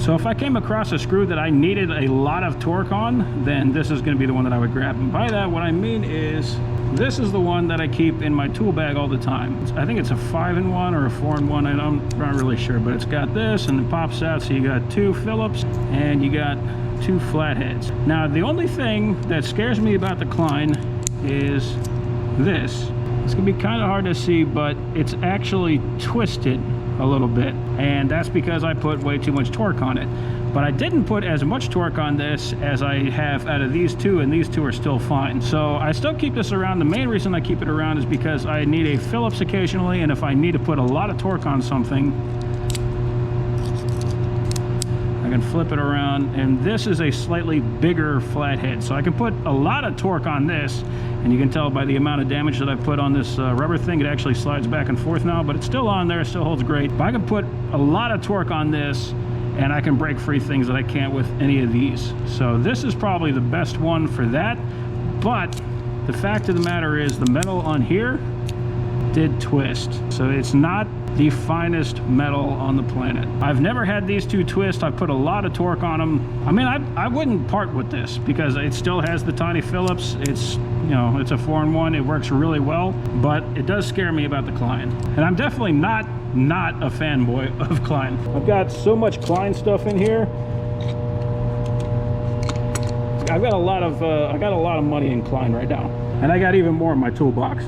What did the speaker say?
So if I came across a screw that I needed a lot of torque on, then this is going to be the one that I would grab. And by that, what I mean is, this is the one that I keep in my tool bag all the time. I think it's a 5-in-1 or a 4-in-1. I'm not really sure, but it's got this and it pops out. So you got 2 Phillips and you got 2 flatheads. Now, the only thing that scares me about the Klein is this. It's gonna be kind of hard to see, but it's actually twisted a little bit, and that's because I put way too much torque on it. But I didn't put as much torque on this as I have out of these two, and these two are still fine. So I still keep this around. The main reason I keep it around is because I need a Phillips occasionally, and if I need to put a lot of torque on something, I can flip it around. And this is a slightly bigger flathead, so I can put a lot of torque on this, and you can tell by the amount of damage that I put on this rubber thing, it actually slides back and forth now, but it's still on there, it still holds great. But I can put a lot of torque on this, and I can break free things that I can't with any of these. So this is probably the best one for that. But the fact of the matter is, the metal on here did twist. So it's not the finest metal on the planet. I've never had these two twist. I've put a lot of torque on them. I mean, I wouldn't part with this because it still has the tiny Phillips. It's, you know, it's a 4-in-1. It works really well, but it does scare me about the Klein. And I'm definitely not a fanboy of Klein. I've got so much Klein stuff in here. I've got a lot of money in Klein right now, and I got even more in my toolbox.